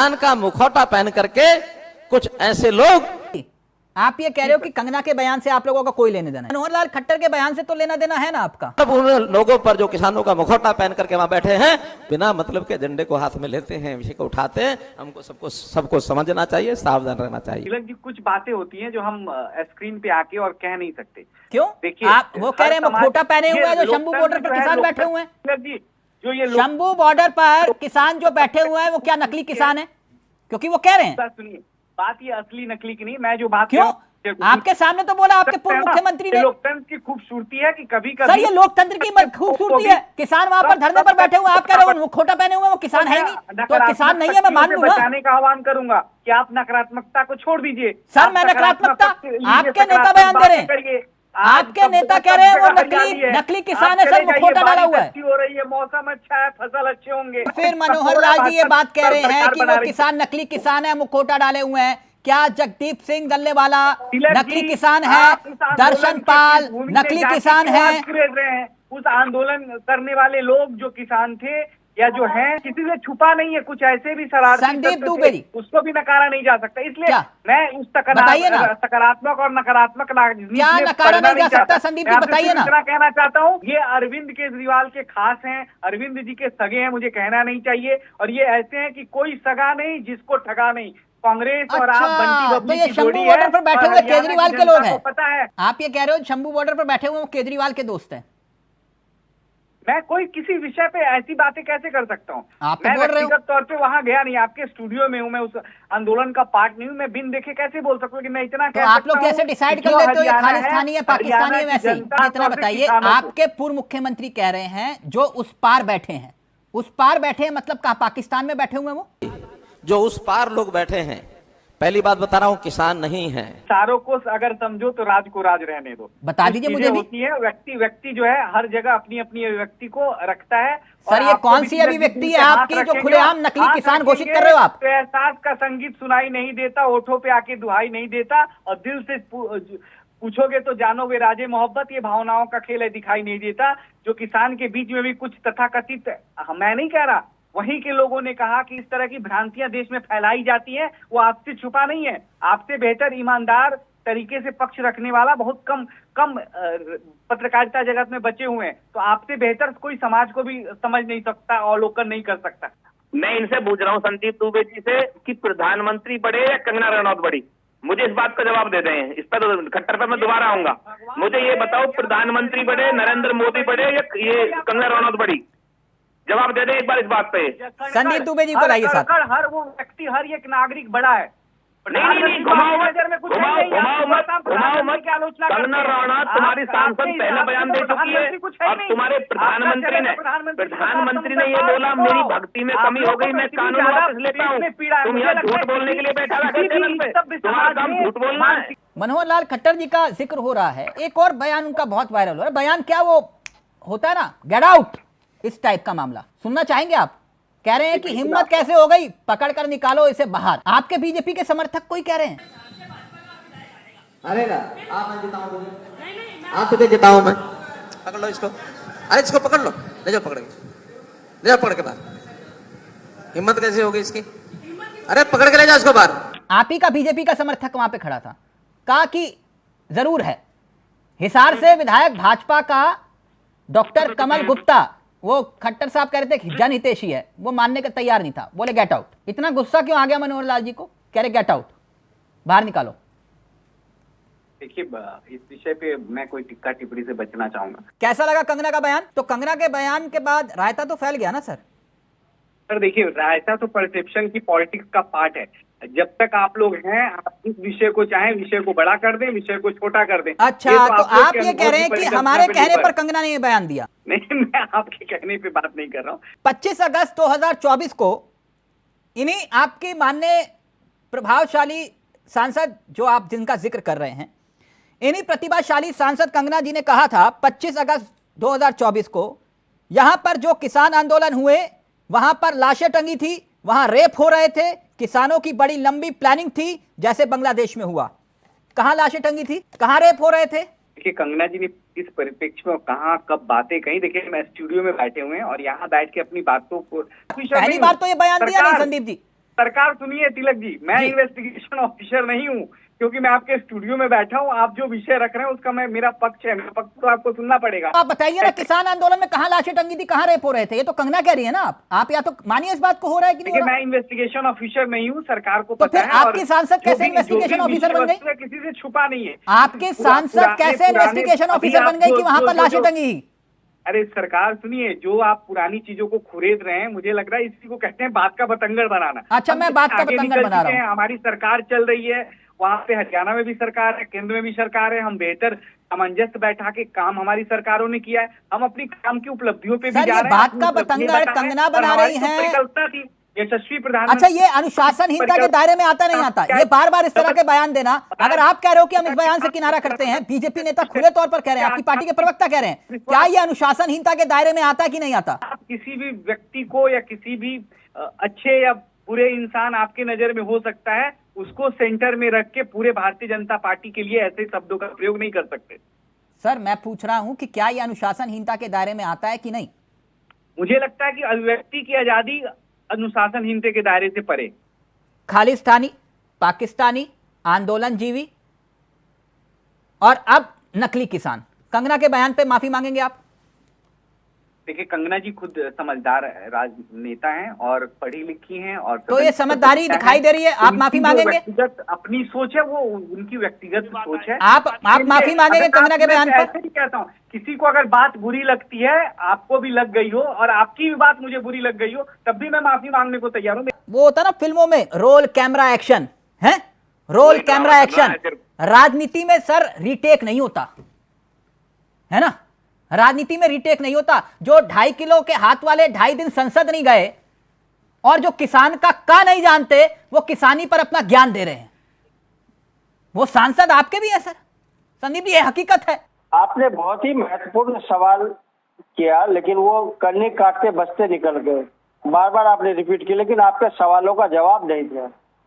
किसान का मुखौटा पहन करके कुछ ऐसे लोग। आप ये कह रहे हो कि कंगना के बयान से आप लोगों का कोई लेने देना है, मनोहर लाल खट्टर के बयान से तो लेना देना है ना आपका। अब उन लोगों पर जो किसानों का मुखौटा पहन करके वहां बैठे हैं, बिना मतलब के झंडे को हाथ में लेते हैं, विषय को उठाते हैं, हमको सबको समझना चाहिए, सावधान रहना चाहिए। तिलक जी, कुछ बातें होती हैं जो हम स्क्रीन पे आके और कह नहीं सकते। क्यों? देखिए, आप वो कह रहे हैं मुखौटा पहने हुए हैं जो शंभू बॉर्डर पर किसान बैठे हुए हैं। तिलक जी, जो ये शंभू बॉर्डर पर किसान जो बैठे हुए हैं वो क्या नकली किसान है? क्योंकि वो कह रहे हैं। सुनिए, बात ये असली नकली की नहीं, मैं जो बात क्यों? आपके सामने तो बोला आपके पूर्व मुख्यमंत्री ने। लोकतंत्र की खूबसूरती है कि कभी कभी सर ये लोकतंत्र की खूबसूरती है। किसान वहां पर धरने पर बैठे हुए, आप कह रहे हो मुखौटा पहने हुए, वो किसान है नहीं तो किसान नहीं है, मैं मान लूं ना। बचाने का आह्वान करूंगा कि आप नकारात्मकता को छोड़ दीजिए। सर मैं नकारात्मकता, आपके नेता बयान दे रहे हैं, आपके नेता कह रहे हैं वो नकली किसान है सर, मुखौटा डाला हुआ है। हो रही है, मौसम अच्छा है, फसल अच्छे होंगे। फिर मनोहर लाल जी ये बात कह रहे हैं कि वो किसान नकली किसान है, मुखौटा डाले हुए हैं। क्या जगदीप सिंह डल्लेवाला नकली किसान है? दर्शन पाल नकली किसान है? उस आंदोलन करने वाले लोग जो किसान थे या जो हैं, किसी से छुपा नहीं है, कुछ ऐसे भी शरारती संदीप दुबे जी, उसको भी नकारा नहीं जा सकता। इसलिए मैं उस सकारात्मक और नकारात्मक क्या नकारा नहीं जा सकता? संदीप जी बताइए ना। इतना कहना चाहता हूँ, ये अरविंद केजरीवाल के खास हैं, अरविंद जी के सगे हैं, मुझे कहना नहीं चाहिए। और ये ऐसे हैं कि कोई सगा नहीं जिसको ठगा नहीं। कांग्रेस और आप बंटी तो ये शंभू बॉर्डर पर बैठे हुए केजरीवाल के लोग हैं, पता है? आप ये कह रहे हो शंभू बॉर्डर पर बैठे हुए वो केजरीवाल के दोस्त हैं। मैं कोई किसी विषय पे ऐसी बातें कैसे कर सकता हूँ? मैं व्यक्तिगत तौर पे वहां गया नहीं, आपके स्टूडियो में हूँ, मैं उस आंदोलन का पार्ट नहीं हूँ। मैं बिन देखे कैसे बोल सकता हूँ कि मैं इतना तो आप लोग कैसे डिसाइड कर लेते हो ये खालिस्तानी है पाकिस्तानी है? वैसे इतना बताइए, आपके पूर्व मुख्यमंत्री कह रहे हैं जो उस पार बैठे हैं, उस पार बैठे हैं मतलब कहाँ, पाकिस्तान में बैठे हुए वो जो उस पार लोग बैठे हैं, पहली बात बता रहा हूँ, किसान नहीं है। सारों को अगर समझो तो राज को राज रहने दो। बता दीजिए मुझे भी। होती है व्यक्ति जो है हर जगह अपनी अपनी अभिव्यक्ति को रखता है। सर ये कौन सी अभिव्यक्ति है आपकी जो खुलेआम नकली किसान घोषित कर रहे हो आप? तो एहसास का संगीत सुनाई नहीं देता, होठों पे आके दुहाई नहीं देता, और दिल से पूछोगे तो जानोगे राजे मोहब्बत, ये भावनाओं का खेल है, दिखाई नहीं देता। जो किसान के बीच में भी कुछ तथाकथित, मैं नहीं कह रहा, वहीं के लोगों ने कहा कि इस तरह की भ्रांतियां देश में फैलाई जाती हैं, वो आपसे छुपा नहीं है। आपसे बेहतर ईमानदार तरीके से पक्ष रखने वाला बहुत कम पत्रकारिता जगत में बचे हुए हैं। तो आपसे बेहतर कोई समाज को भी समझ नहीं सकता, अवलोकन नहीं कर सकता। मैं इनसे पूछ रहा हूँ संदीप दुबे जी से कि प्रधानमंत्री बड़े या कंगना रनौत बड़ी? मुझे इस बात का जवाब दे दें। इस पर खट्टर पर मैं दोबारा आऊंगा। मुझे ये बताओ, प्रधानमंत्री बड़े, नरेंद्र मोदी बड़े या ये कंगना रनौत बड़ी? जवाब दे दे एक बार इस बात पे। संदीप दुबे जी को लाइए साथ। हर वो व्यक्ति, हर एक नागरिक बड़ा है। नहीं, घुमाओ मत। कंगना रनौत तुम्हारी सांसद पहले बयान दे चुकी है, और तुम्हारे प्रधानमंत्री ने ये बोला मेरी भक्ति में कमी हो गई, मैं कानून वापस लेता हूँ। तुम यहाँ झूठ बोलने के लिए बैठा रखा, तुम्हारा काम झूठ बोलना है। मनोहर लाल खट्टर जी का जिक्र हो रहा है, एक और बयान उनका बहुत वायरल हो रहा है। बयान क्या वो होता है ना, गेट आउट, इस टाइप का मामला सुनना चाहेंगे आप? कह रहे हैं कि हिम्मत कैसे हो गई, पकड़ कर निकालो इसे बाहर। आपके बीजेपी के समर्थक कोई कह रहे हैं अरे ना आप मैं जिताऊं तुझे, आप तुझे जिताऊं मैं, पकड़ लो इसको, अरे इसको पकड़ लो, ले जाओ पकड़ के, ले जाओ पकड़ के बाहर। हिम्मत कैसे होगी इसकी, अरे पकड़ के ले जाओ इसको बाहर। आप ही का बीजेपी का समर्थक वहां पे खड़ा था, कहा कि जरूर है। हिसार से विधायक भाजपा का डॉक्टर कमल गुप्ता, वो खट्टर साहब कह रहे थे कि जनहितैषी है, वो मानने का तैयार नहीं था, बोले गेट आउट। इतना गुस्सा क्यों आ गया मनोहर लाल जी को? कह रहे गेट आउट, बाहर निकालो। देखिए, इस विषय पे मैं कोई टिक्का टिप्पणी से बचना चाहूंगा। कैसा लगा कंगना का बयान? तो कंगना के बयान के बाद रायता तो फैल गया ना सर? सर देखिए, रायता तो परसेप्शन की पॉलिटिक्स का पार्ट है। जब तक आप लोग हैं, आप इस विषय को चाहे विषय को बड़ा कर दें, विषय को छोटा कर दें। अच्छा, तो आप ये कह रहे हैं कि हमारे कहने पर कंगना ने ये बयान दिया? नहीं, मैं आपके कहने पे बात नहीं कर रहा हूँ। 25 अगस्त 2024 को इन्हीं आपकी माननीय प्रभावशाली सांसद जो आप जिनका जिक्र कर रहे हैं, इन्हीं प्रतिभाशाली सांसद कंगना जी ने कहा था 25 अगस्त 2024 को, यहां पर जो किसान आंदोलन हुए वहां पर लाशें टंगी थी, वहां रेप हो रहे थे, किसानों की बड़ी लंबी प्लानिंग थी जैसे बांग्लादेश में हुआ। कहां लाशें टंगी थी, कहां रेप हो रहे थे? देखिए, कंगना जी ने इस परिप्रेक्ष्य में कहां कब बातें कही, देखिए मैं स्टूडियो में बैठे हुए हैं और यहाँ बैठ के अपनी बातों को, पहली बार तो ये बयान दिया नहीं संदीप जी, सरकार सुनिए तिलक जी, मैं इन्वेस्टिगेशन ऑफिसर नहीं हूँ, क्योंकि मैं आपके स्टूडियो में बैठा हूँ। आप जो विषय रख रहे हैं उसका मेरा पक्ष है, मेरा पक्ष तो आपको सुनना पड़ेगा। आप बताइए ना, किसान आंदोलन में कहाँ लाशें टंगी थी, कहाँ रेप हो रहे थे? ये तो कंगना कह रही है ना। आप या तो मानिए इस बात को, हो रहा है कि नहीं हो देखिए, रहा? मैं इन्वेस्टिगेशन ऑफिसर नहीं हूँ, सरकार को तो पता फिर है। आपकी सांसद कैसे इन्वेस्टिगेशन ऑफिसर बन गई? किसी से छुपा नहीं है। आपके सांसद कैसे इन्वेस्टिगेशन ऑफिसर बन गई कि वहां पर लाशें टंगी? अरे सरकार सुनिए, जो आप पुरानी चीजों को खुरेद रहे हैं, मुझे लग रहा है इसी को कहते हैं बात का बतंगड़ बनाना। अच्छा, मैं बात का बतंगड़ बना रहा हूँ। हमारी सरकार चल रही है, वहां पे हरियाणा में भी सरकार है, केंद्र में भी सरकार है। हम बेहतर सामंजस्य बैठा के काम हमारी सरकारों ने किया है। हम अपनी काम की उपलब्धियों पे भी जा रहे हैं। सर, ये बात का बतंगड़ कंगना बना रही है। परिकल्पना थी यशस्वी प्रधान। अच्छा, ये अनुशासनहीनता के दायरे में आता नहीं आता? ये बार बार इस तरह के बयान देना, अगर आप कह रहे हो कि हम इस बयान से किनारा करते हैं, बीजेपी नेता खुले तौर पर कह रहे हैं, आपकी पार्टी के प्रवक्ता कह रहे हैं, क्या ये अनुशासनहीनता के दायरे में आता है कि नहीं आता? आप किसी भी व्यक्ति को या किसी भी अच्छे या बुरे इंसान आपके नजर में हो सकता है, उसको सेंटर में रख के पूरे भारतीय जनता पार्टी के लिए ऐसे शब्दों का प्रयोग नहीं कर सकते। सर, मैं पूछ रहा हूं कि क्या यह अनुशासनहीनता के दायरे में आता है कि नहीं? मुझे लगता है कि अभिव्यक्ति की आजादी अनुशासनहीनता के दायरे से परे। खालिस्तानी, पाकिस्तानी, आंदोलन जीवी और अब नकली किसान, कंगना के बयान पे माफी मांगेंगे आप? देखिए, कंगना जी खुद समझदार राजनेता हैं और पढ़ी लिखी हैं, और तो ये समझदारी दिखाई दे रही है, आप माफी मांगेंगे? व्यक्तिगत अपनी सोच है, वो उनकी व्यक्तिगत सोच है। आप माफी मांगेंगे कंगना के बयान पर? ऐसे ही कहता हूँ, किसी को अगर बात बुरी लगती है, आपको भी लग गई हो और आपकी भी बात मुझे बुरी लग गई हो, तब भी मैं माफी मांगने को तैयार हूँ। वो होता ना फिल्मों में, रोल कैमरा एक्शन है, रोल कैमरा एक्शन। राजनीति में सर रीटेक नहीं होता है ना, राजनीति में रीटेक नहीं होता। जो 2.5 किलो के हाथ वाले 2.5 दिन संसद नहीं गए और जो किसान का नहीं जानते, वो किसानी पर अपना ज्ञान दे रहे हैं, वो सांसद आपके भी है सर। संदीप जी, ये हकीकत है। आपने बहुत ही महत्वपूर्ण सवाल किया, लेकिन वो करने काटते बचते निकल गए। बार बार आपने रिपीट किया, लेकिन आपके सवालों का जवाब नहीं दिया।